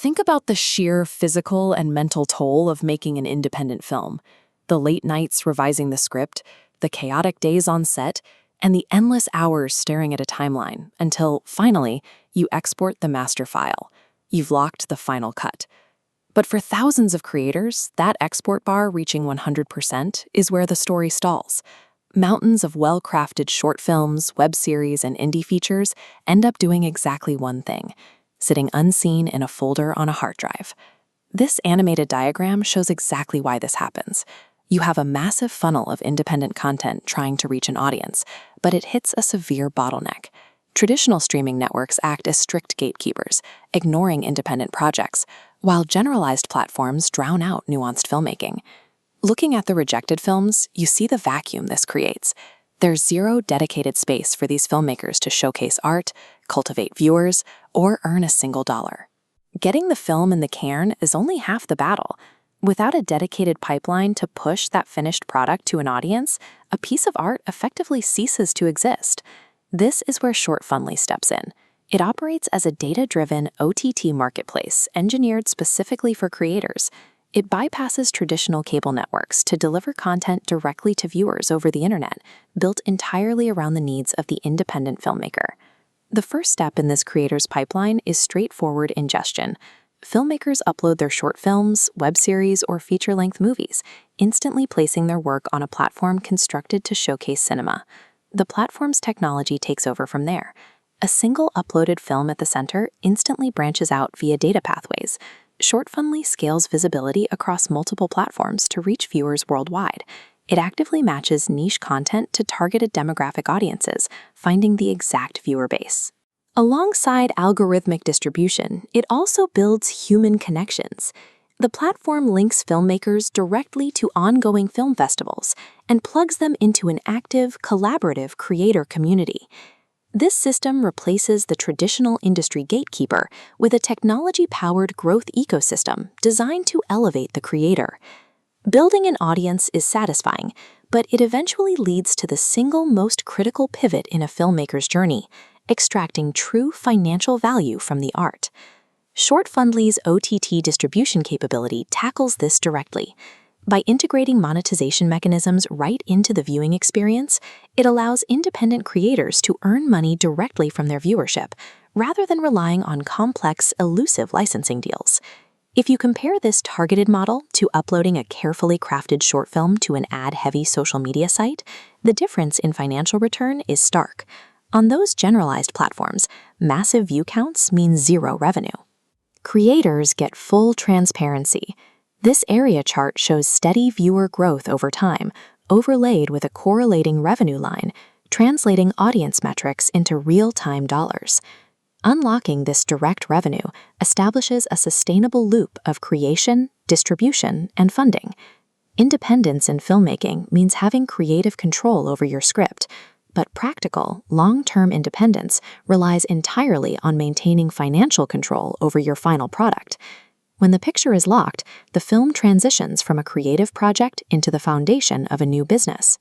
Think about the sheer physical and mental toll of making an independent film. The late nights revising the script, the chaotic days on set, and the endless hours staring at a timeline until, finally, you export the master file. You've locked the final cut. But for thousands of creators, that export bar reaching 100% is where the story stalls. Mountains of well-crafted short films, web series, and indie features end up doing exactly one thing: sitting unseen in a folder on a hard drive. This animated diagram shows exactly why this happens. You have a massive funnel of independent content trying to reach an audience, but it hits a severe bottleneck. Traditional streaming networks act as strict gatekeepers, ignoring independent projects, while generalized platforms drown out nuanced filmmaking. Looking at the rejected films, you see the vacuum this creates. There's zero dedicated space for these filmmakers to showcase art, cultivate viewers, or earn a single dollar. Getting the film in the cairn is only half the battle. Without a dedicated pipeline to push that finished product to an audience, a piece of art effectively ceases to exist. This is where Shortfundly steps in. It operates as a data-driven OTT marketplace engineered specifically for creators. It bypasses traditional cable networks to deliver content directly to viewers over the internet, built entirely around the needs of the independent filmmaker. The first step in this creator's pipeline is straightforward ingestion. Filmmakers upload their short films, web series, or feature-length movies, instantly placing their work on a platform constructed to showcase cinema. The platform's technology takes over from there. A single uploaded film at the center instantly branches out via data pathways. Shortfundly scales visibility across multiple platforms to reach viewers worldwide. It actively matches niche content to targeted demographic audiences, finding the exact viewer base. Alongside algorithmic distribution, it also builds human connections. The platform links filmmakers directly to ongoing film festivals and plugs them into an active, collaborative creator community. This system replaces the traditional industry gatekeeper with a technology-powered growth ecosystem designed to elevate the creator. Building an audience is satisfying, but it eventually leads to the single most critical pivot in a filmmaker's journey: extracting true financial value from the art. Shortfundly's OTT distribution capability tackles this directly. By integrating monetization mechanisms right into the viewing experience, it allows independent creators to earn money directly from their viewership, rather than relying on complex, elusive licensing deals. If you compare this targeted model to uploading a carefully crafted short film to an ad-heavy social media site, the difference in financial return is stark. On those generalized platforms, massive view counts mean zero revenue. Creators get full transparency. This area chart shows steady viewer growth over time, overlaid with a correlating revenue line, translating audience metrics into real-time dollars. Unlocking this direct revenue establishes a sustainable loop of creation, distribution, and funding. Independence in filmmaking means having creative control over your script, but practical, long-term independence relies entirely on maintaining financial control over your final product. When the picture is locked, the film transitions from a creative project into the foundation of a new business.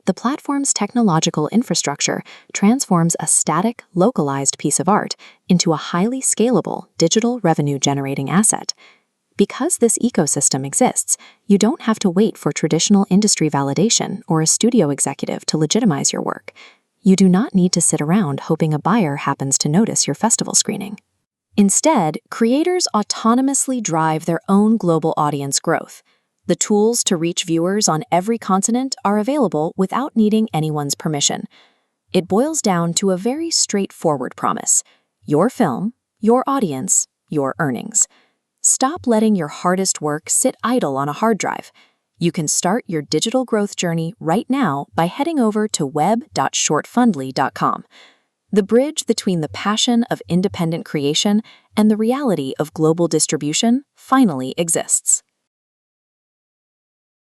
The platform's technological infrastructure transforms a static, localized piece of art into a highly scalable, digital revenue-generating asset. Because this ecosystem exists, you don't have to wait for traditional industry validation or a studio executive to legitimize your work. You do not need to sit around hoping a buyer happens to notice your festival screening. Instead, creators autonomously drive their own global audience growth. The tools to reach viewers on every continent are available without needing anyone's permission. It boils down to a very straightforward promise: your film, your audience, your earnings. Stop letting your hardest work sit idle on a hard drive. You can start your digital growth journey right now by heading over to web.shortfundly.com. The bridge between the passion of independent creation and the reality of global distribution finally exists.